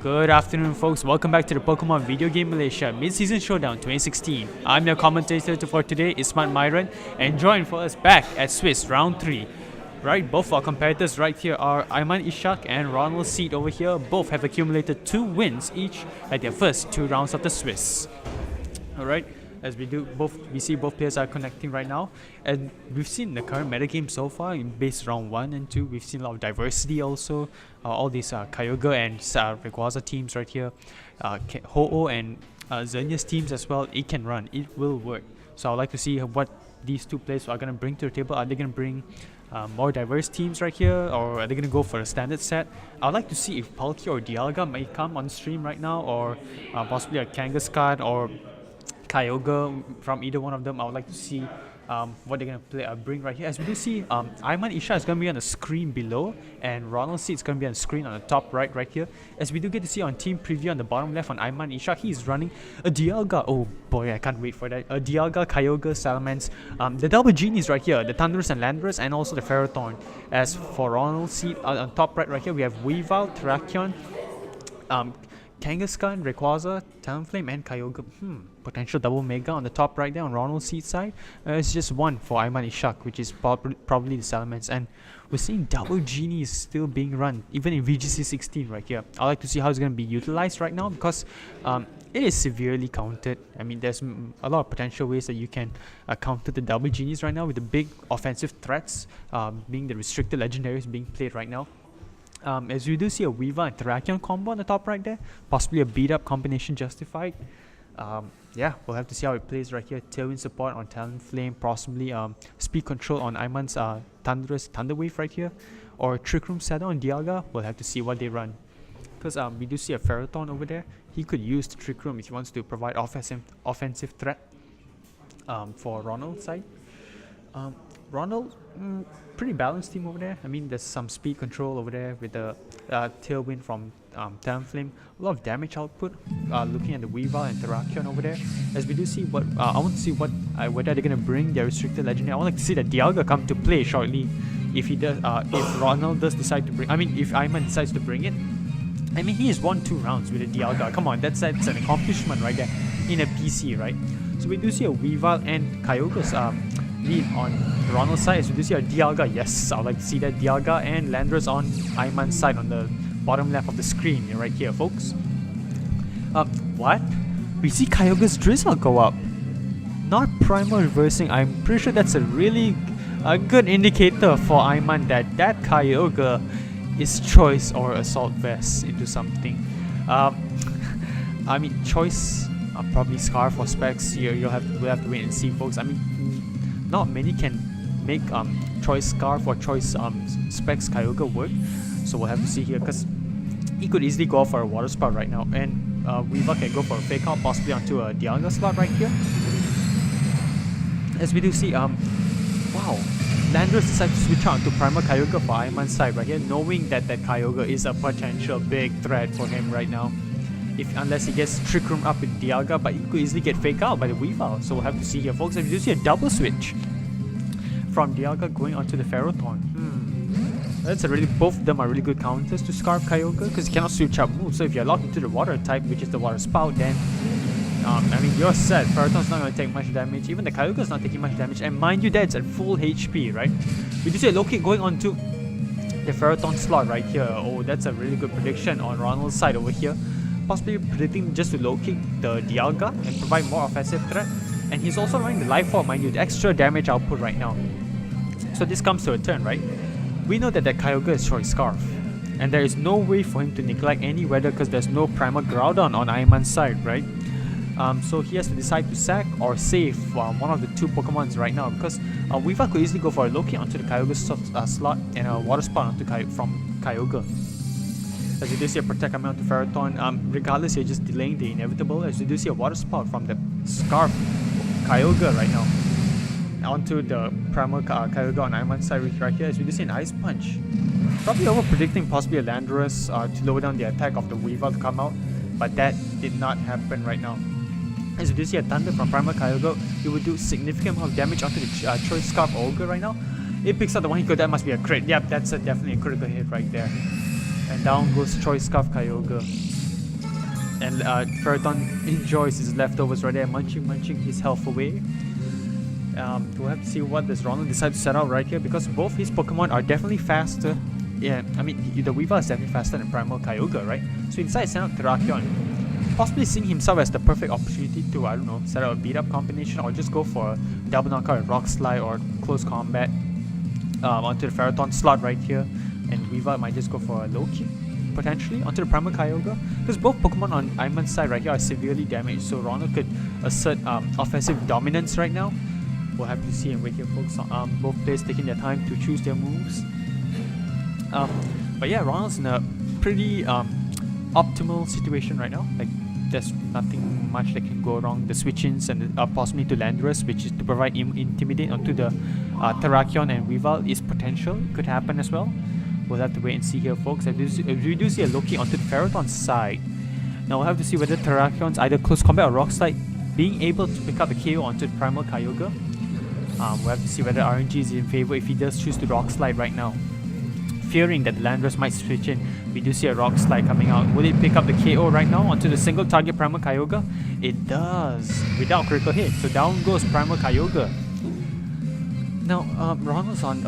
Good afternoon, folks. Welcome back to the Pokémon Video Game Malaysia Mid-Season Showdown 2016. I'm your commentator for today, Ishak, and join for us back at Swiss Round 3. Right, both our competitors right here are Aiman, Ishak and Ronald Seet over here. Both have accumulated 2 wins each at their first 2 rounds of the Swiss. Alright, as we see both players are connecting right now, and we've seen the current metagame so far in base round 1 and 2. We've seen a lot of diversity also. All these Kyogre and Rayquaza teams right here, Ho-Oh and Xerneas teams as well. It can run, it will work. So I'd like to see what these 2 players are going to bring to the table. Are they going to bring more diverse teams right here, or are they going to go for a standard set? I'd like to see if Palkia or Dialga may come on stream right now, or possibly a Kangaskhan or Kyogre from either one of them. I would like to see what they're going to bring right here. As we do see, Aiman Ishak is going to be on the screen below, and Ronald Seet is going to be on the screen on the top right here. As we do get to see on team preview on the bottom left on Aiman Ishak, he is running a Dialga. Oh boy, I can't wait for that. A Dialga, Kyogre, Salamence, the double genies right here, the Thundurus and Landorus, and also the Ferrothorn. As for Ronald Seet, on top right here, we have Weavile, Terrakion, Kangaskhan, Rayquaza, Talonflame, and Kyogre. Potential double Mega on the top right there on Ronald's Seed side. It's just one for Aiman Ishak, which is probably the Salamence. And we're seeing double Genies still being run, even in VGC 16 right here. I'd like to see how it's going to be utilized right now, because it is severely countered. I mean, there's a lot of potential ways that you can counter the double Genies right now, with the big offensive threats being the restricted legendaries being played right now. As you do see a Weavile and Terrakion combo on the top right there, possibly a beat up combination justified. Yeah, we'll have to see how it plays right here. Tailwind support on Talonflame, possibly speed control on Aiman's Thundurus Thunder Wave right here, or Trick Room Saddle on Dialga. We'll have to see what they run, because we do see a Ferrothorn over there. He could use the Trick Room if he wants to provide offensive threat for Ronald's side. Ronald, pretty balanced team over there. I mean, there's some speed control over there with the Tailwind from Talonflame. A lot of damage output. Looking at the Weavile and Terrakion over there. As we do see what I want to see whether they're gonna bring their restricted legendary. I want to see that Dialga come to play shortly. If he does, if Ronald does decide to bring, if Aiman decides to bring it. I mean, he has won 2 rounds with a Dialga. Come on, that's an accomplishment right there in a PC, right? So we do see a Weavile and Kyogre's lead on Ronald's side. As we do see a Dialga. Yes, I'd like to see that Dialga and Landorus on Aiman's side on the bottom left of the screen right here, folks. What? We see Kyogre's Drizzle go up. Not primal reversing. I'm pretty sure that's a really good indicator for Aiman that Kyogre is choice or assault vest into something. I mean, choice, probably Scarf or Specs. We'll have to wait and see, folks. I mean, not many can make choice Scarf or choice Specs Kyogre work. So we'll have to see here, because he could easily go for a Water Spout right now, and Weavile can go for a Fake Out, possibly onto a Dialga slot right here. As we do see, wow, Landorus decided to switch out onto Primal Kyogre for Aiman's side right here, knowing that Kyogre is a potential big threat for him right now. Unless he gets Trick Room up with Dialga, but he could easily get Fake Out by the Weavile. So we'll have to see here, folks. As we do see a double switch from Dialga going onto the Ferrothorn. That's both of them are really good counters to Scarf Kyogre, because you cannot switch up moves. So if you're locked into the water type, which is the Water Spout, then I mean, you're set. Ferrothorn's not going to take much damage. Even the Kyogre's not taking much damage. And mind you, that's at full HP, right? We do see a low kick going onto the Ferrothorn slot right here. Oh, that's a really good prediction on Ronald's side over here. Possibly predicting just to low kick the Dialga and provide more offensive threat. And he's also running the Life Orb, mind you, the extra damage output right now. So this comes to a turn, right? We know that Kyogre is Choice Scarf, and there is no way for him to neglect any weather, because there's no Primal Groudon on Aiman's side, right? So he has to decide to sack or save one of the 2 Pokemons right now, because Weavile could easily go for a Loki onto the Kyogre slot and a Water Spout from Kyogre. As you do see a Protect coming onto Ferrothorn, regardless, you're just delaying the inevitable. As you do see a Water Spout from the Scarf Kyogre right now onto the Primal Kyogre on Aiman's side right here. As we do see an Ice Punch. Probably over predicting possibly a Landorus to lower down the attack of the Weavile to come out, but that did not happen right now. As you do see a Thunder from Primal Kyogre, it would do significant amount of damage onto the Choice Scarf Ogre right now. It picks up the one hit, that must be a crit. Yep, that's definitely a critical hit right there. And down goes Choice Scarf Kyogre. And Ferrothorn enjoys his leftovers right there, munching his health away. We'll have to see what does Ronald decide to set out right here, because both his Pokemon are definitely faster. Yeah, I mean, the Weavile is definitely faster than Primal Kyogre, right? So he decides to send out Terrakion, possibly seeing himself as the perfect opportunity to, I don't know, set out a beat-up combination, or just go for a double knockout with Rock Slide or close combat onto the Ferrothorn slot right here, and Weavile might just go for a low kick, potentially, onto the Primal Kyogre, because both Pokemon on Aiman's side right here are severely damaged, so Ronald could assert offensive dominance right now. We'll have to see and wait here, folks. Both players taking their time to choose their moves. But yeah, Ronald's in a pretty optimal situation right now. Like, there's nothing much that can go wrong. The switch-ins and possibly to Landorus, which is to provide Intimidate onto the Terrakion and Weavile, is potential. Could happen as well. We'll have to wait and see here, folks. If we do see a Loki onto the Ferrothorn's side, now we'll have to see whether Terrakion's either close combat or Rock Slide being able to pick up the KO onto the Primal Kyogre. We'll have to see whether RNG is in favor if he does choose to Rock Slide right now. Fearing that Landorus might switch in, we do see a Rock Slide coming out. Will it pick up the KO right now onto the single target Primal Kyogre? It does, without critical hit. So down goes Primal Kyogre. Now, Ronald's on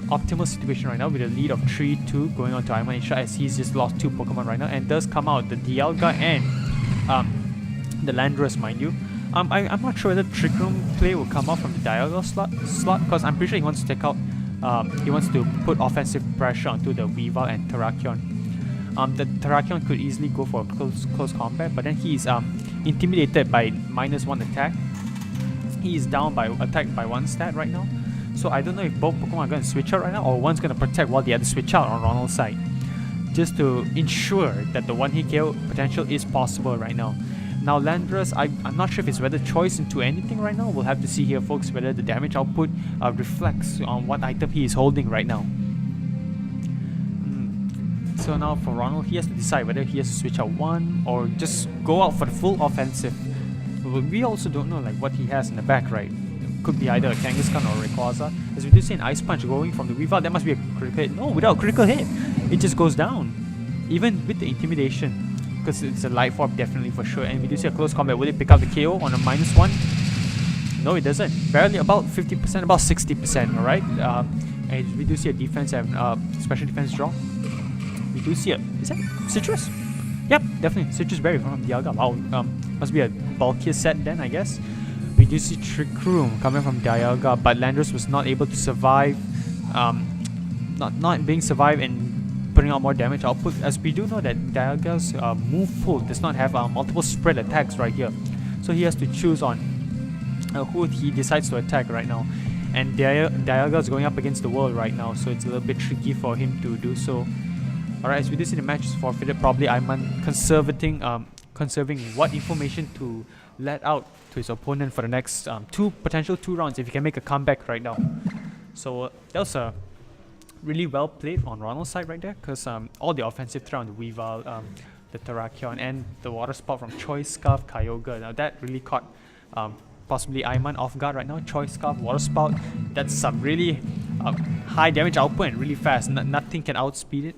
optimal situation right now with a lead of 3-2 going on to Aiman Ishak, as he's just lost 2 Pokemon right now, and does come out the Dialga and the Landorus, mind you. I'm not sure whether Trick Room play will come out from the Dialga slot, because I'm pretty sure he wants to take out, he wants to put offensive pressure onto the Weavile and Terrakion. The Terrakion could easily go for close combat, but then he is intimidated by -1 attack. He is down by attack by 1 stat right now. So I don't know if both Pokemon are going to switch out right now, or one's going to protect while the other switch out on Ronald's side, just to ensure that the one-hit KO potential is possible right now. Now Landorus, I'm not sure if it's whether choice into anything right now. We'll have to see here, folks, whether the damage output reflects on what item he is holding right now. So now for Ronald, he has to decide whether he has to switch out one or just go out for the full offensive. We also don't know like what he has in the back, right? It could be either a Kangaskhan or a Rayquaza. As we do see an Ice Punch going from the Weavile, that must be a critical hit. No, without critical hit, it just goes down. Even with the Intimidation. Because it's a light form, definitely, for sure. And we do see a close combat. Will it pick up the KO on a -1? No, it doesn't. Barely, about 50%, about 60%, alright? And we do see a defense and special defense draw. We do see a... Is that Citrus? Yep, definitely. Citrus Berry from Dialga. Wow, must be a bulkier set then, I guess. We do see Trick Room coming from Dialga, but Landorus was not able to survive. Not being survived and putting out more damage output, as we do know that Dialga's move pool does not have multiple spread attacks right here, so he has to choose on who he decides to attack right now, and Dialga is going up against the world right now, so it's a little bit tricky for him to do so. Alright, as we do see the match is forfeited, probably Aiman conserving what information to let out to his opponent for the next potential two rounds if he can make a comeback right now. So that was a really well played on Ronald's side right there, because all the offensive threat on the Weavile, the Terrakion, and the Water Spout from Choice Scarf Kyogre. Now that really caught possibly Aiman off guard right now. Choice Scarf, Water Spout, that's some really high damage output and really fast. Nothing can outspeed it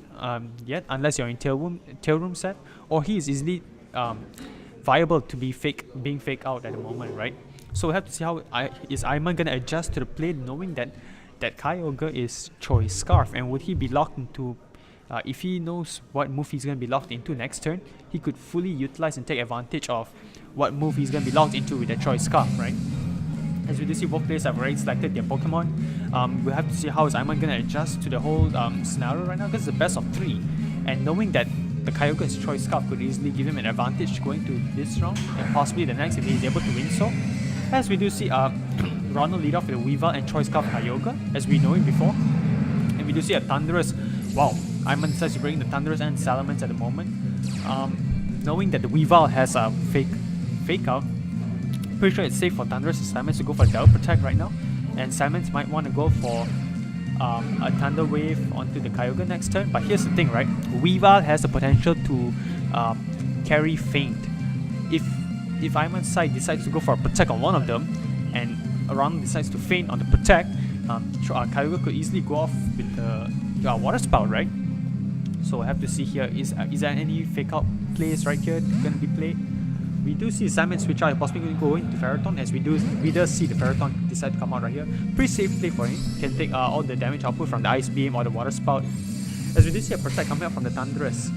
yet, unless you're in Tail Room set, or he is easily viable to be being fake out at the moment, right? So we'll have to see how is Aiman gonna adjust to the play, knowing that Kyogre is Choice Scarf, and would he be locked into, if he knows what move he's going to be locked into next turn, he could fully utilize and take advantage of what move he's going to be locked into with that Choice Scarf, right? As we do see, both players have already selected their Pokemon. We'll have to see how is Aiman going to adjust to the whole scenario right now, because it's the best of 3, and knowing that the Kyogre is Choice Scarf could easily give him an advantage going to this round, and possibly the next if he's able to win so. As we do see Ronald lead off with a Weavile and Choice Scarf Kyogre, as we know it before. And we do see a Thunderous. Wow, Aiman decides to bring the Thunderous and Salamence at the moment. Knowing that the Weavile has a fake out, pretty sure it's safe for Thunderous and Salamence to go for a Double Protect right now. And Salamence might want to go for a Thunder Wave onto the Kyogre next turn. But here's the thing, right? Weavile has the potential to carry Feint. If Aiman's side decides to go for a Protect on one of them, and Ronald decides to feint on the Protect, Kyogre could easily go off with the Water Spout, right? So we'll have to see here, is there any fake out plays right here going to be played? We do see Simon switch out, possibly going to go into Ferroton, as we do see the Ferroton decide to come out right here. Pretty safe play for him, can take all the damage output from the Ice Beam or the Water Spout. As we do see a Protect coming out from the Thunderous.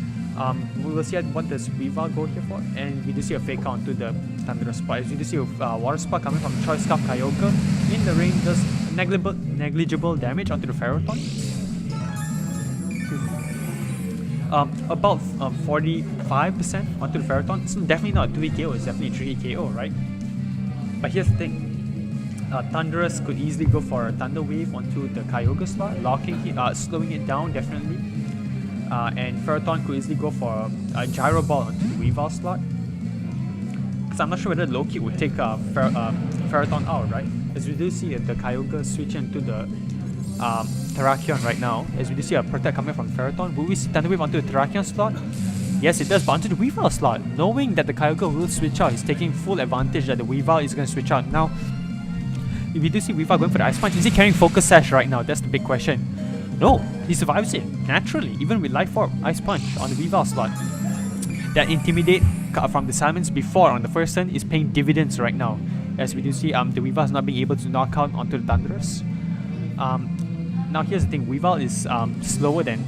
We will see what does Weavile go here for, and we do see a fake out to the Thunderous Spout. As we do see a Water Spout coming from Choice Scarf Kyogre in the range, does negligible damage onto the Ferroton. About 45% onto the Ferroton. It's definitely not a 2-hit KO, it's definitely a 3-hit KO, right? But here's the thing. Thunderous could easily go for a Thunder Wave onto the Kyogre slot, slowing it down definitely. And Ferroton could easily go for a Gyro Ball onto the Weavile slot. Because I'm not sure whether low kick would take Ferroton out, right? As we do see the Kyogre switch into the Terrakion right now. As we do see a Protect coming from Ferroton. Will we see Thunder Wave onto the Terrakion slot? Yes, it does, but onto the Weavile slot. Knowing that the Kyogre will switch out, he's taking full advantage that the Weavile is going to switch out. Now, if we do see Weavile going for the Ice Punch, is he carrying Focus Sash right now? That's the big question. No, he survives it naturally, even with Life Orb, Ice Punch on the Weavile slot. That Intimidate from the Salmons before on the first turn is paying dividends right now. As we do see, the Weavile is not being able to knock out onto the Thunderous. Now here's the thing, Weavile is slower than...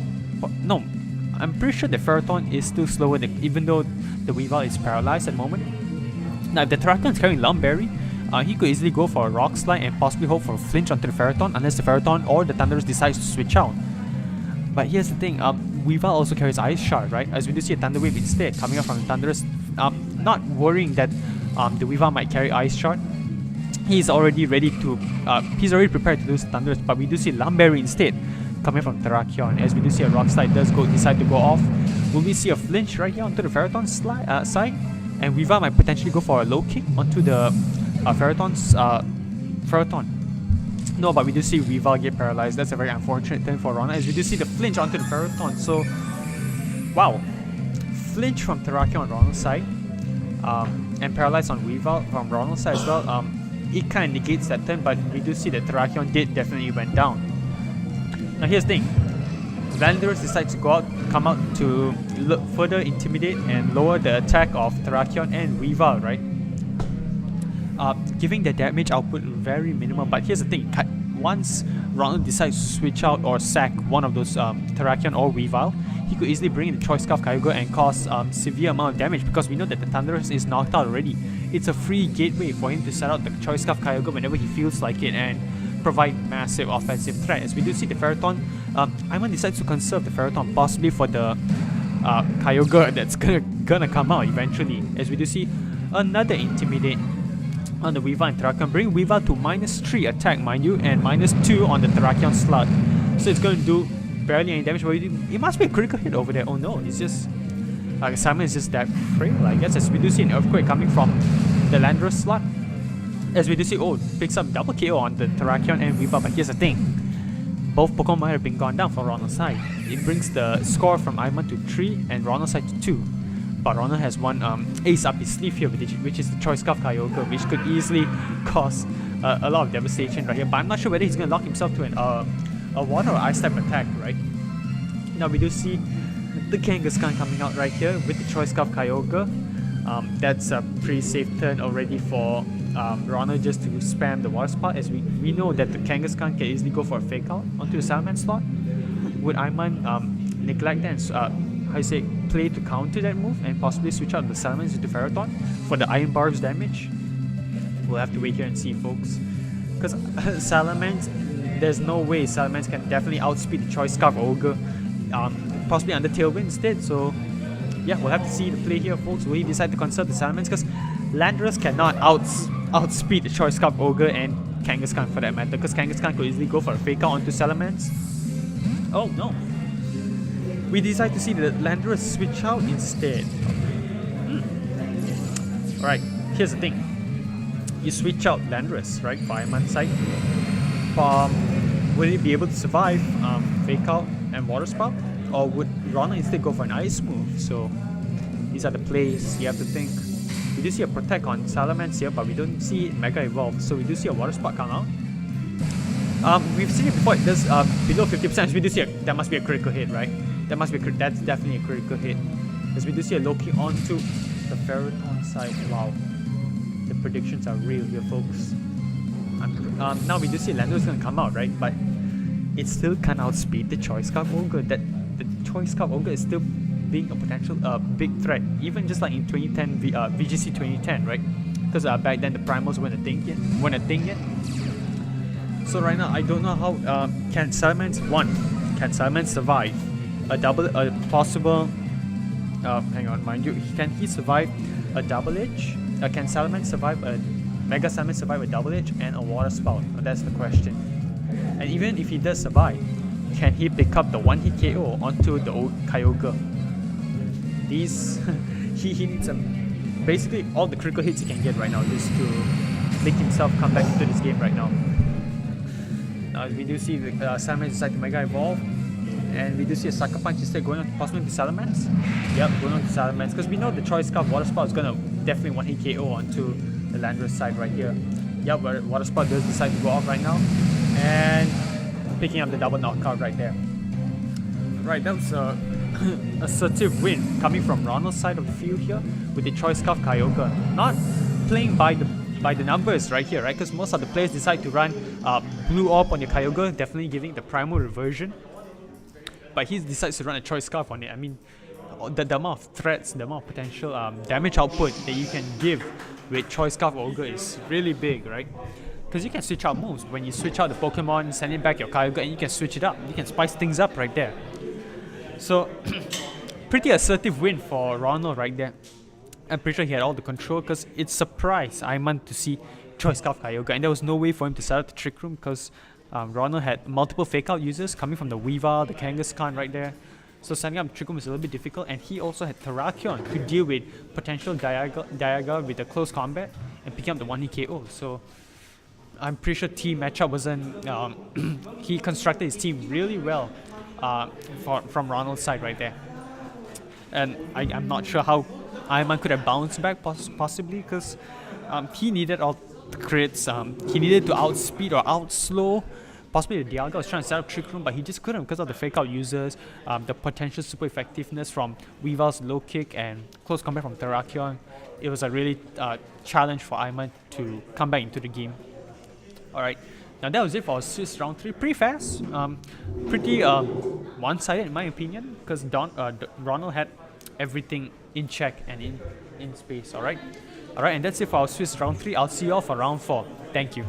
No, I'm pretty sure the Ferroton is still slower than, even though the Weavile is paralyzed at the moment. Now if the Terrakion is carrying Lumberry, he could easily go for a Rock Slide and possibly hope for a flinch onto the Ferroton unless the Ferroton or the Thunderous decides to switch out. But here's the thing, Weavile also carries Ice Shard, right? As we do see a Thunder Wave instead coming up from the Thunderous. Not worrying that the Weavile might carry Ice Shard. He's already ready to, he's already prepared to lose Thunderous, but we do see Lumberry instead coming from Terrakion. As we do see a Rock Slide does decide to go off. Will we see a flinch right here onto the Ferroton side? And Weavile might potentially go for a low kick onto the Ferroton. No, but we do see Weavile get paralyzed. That's a very unfortunate turn for Ronald, as we do see the flinch onto the Ferroton. So, wow. Flinch from Terrakion on Ronald's side. And paralyzed on Weavile from Ronald's side as well. It kind of negates that turn, but we do see that Terrakion definitely went down. Now here's the thing. Landorus decides to come out to further intimidate and lower the attack of Terrakion and Weavile, right? Giving the damage output very minimal, but here's the thing. Once Ronald decides to switch out or sack one of those Terrakion or Weavile, he could easily bring in the Choice Scarf Kyogre and cause severe amount of damage, because we know that the Thunderous is knocked out already. It's a free gateway for him to set out the Choice Scarf Kyogre whenever he feels like it and provide massive offensive threat. As we do see the Ferroton, Aiman decides to conserve the Ferroton possibly for the Kyogre that's gonna come out eventually. As we do see another Intimidate on the Weavile and Terrakion, bring Weavile to -3 attack, mind you, and -2 on the Terrakion slot. So it's going to do barely any damage, but it must be a critical hit over there. Oh no, it's just... Simon is just that frail, I guess, as we do see an Earthquake coming from the Landorus slot. As we do see, picks up double KO on the Terrakion and Weavile, but here's the thing. Both Pokemon might have been gone down for Ronald's side. It brings the score from Aiman to 3 and Ronald's side to 2. But Ronald has one ace up his sleeve here, which is the Choice Scarf Kyogre, which could easily cause a lot of devastation right here. But I'm not sure whether he's going to lock himself to a Water or Ice type attack, right? Now we do see the Kangaskhan coming out right here with the Choice Scarf Kyogre. That's a pretty safe turn already for Ronald just to spam the Water Spout, as we know that the Kangaskhan can easily go for a Fake Out onto the Salmon slot. Would Aiman neglect that and play to counter that move and possibly switch out the Salamence into Ferroton for the Iron Barb's damage? We'll have to wait here and see, folks. Because Salamence, there's no way Salamence can definitely outspeed the Choice Scarf Ogre, possibly under Tailwind instead. So yeah, we'll have to see the play here, folks. Will he decide to conserve the Salamence? Because Landorus cannot outspeed the Choice Scarf Ogre and Kangaskhan for that matter, because Kangaskhan could easily go for a Fake Out onto Salamence. Oh no! We decide to see the Landorus switch out instead. Alright, here's the thing. You switch out Landorus, right, for Aiman's side. Will he be able to survive Fake Out and Water Spout? Or would Ronald instead go for an Ice move? So these are the plays you have to think. We do see a Protect on Salamence here, but we don't see Mega Evolve. So we do see a Water Spout come out. We've seen it before, it does below 50%, we do see that must be a critical hit, right? That's definitely a critical hit. As we do see a Loki onto the Ferroton side. Wow, the predictions are real here, folks. Now we do see Lando is going to come out, right? But it still can't outspeed the Choice Scarf Ogre. That the Choice Scarf Ogre is still being a potential big threat, even just like in 2010 VGC 2010, right? Because back then the primals weren't a thing yet. So right now I don't know how can Salamence survive a possible hang on, mind you, can he survive a double edge? Can Salamence survive a Mega Salamence survive a double edge and a water spout? That's the question. And even if he does survive, can he pick up the one hit KO onto the old Kyogre? These he needs basically all the critical hits he can get right now just to make himself come back into this game right now. Now we do see the Salamence decide to Mega Evolve, and we do see a Sucker Punch instead going on to possibly to Salamence. Yep, going on to Salamence, because we know the Choice Scarf Water Spout is going to definitely one hit KO onto the Landorus side right here. Yep, Water Spout does decide to go off right now, and picking up the double knockout right there. Right, that was a assertive win coming from Ronald's side of the field here with the Choice Scarf Kyogre. Not playing by the numbers right here, right? Because most of the players decide to run Blue Orb on your Kyogre, definitely giving the Primal Reversion. But he decides to run a Choice Scarf on it. I mean, the amount of threats, the amount of potential damage output that you can give with Choice Scarf Ogre is really big, right? Because you can switch out moves. When you switch out the Pokemon, send it back your Kyogre, and you can switch it up. You can spice things up right there. So, pretty assertive win for Ronald right there. I'm pretty sure he had all the control, because it surprised Aiman to see Choice Scarf Kyogre, and there was no way for him to set up the Trick Room because Ronald had multiple Fake Out users coming from the Weavile, the Kangaskhan right there. So setting up Trick Room is a little bit difficult, and he also had Terrakion to deal with potential Dialga with the close combat and picking up the 1-hit KO. So I'm pretty sure team matchup wasn't... he constructed his team really well from Ronald's side right there. And I'm not sure how Aiman could have bounced back possibly, because he needed all the crits. He needed to outspeed or outslow. Possibly the Dialga was trying to set up Trick Room, but he just couldn't because of the Fake Out users, the potential super effectiveness from Weavile's low kick and close combat from Terrakion. It was a really challenge for Aiman to come back into the game. Alright, now that was it for our Swiss round 3. Pretty fast, pretty one-sided in my opinion, because Ronald had everything in check and in space. Alright, and that's it for our Swiss round 3. I'll see you all for round 4. Thank you.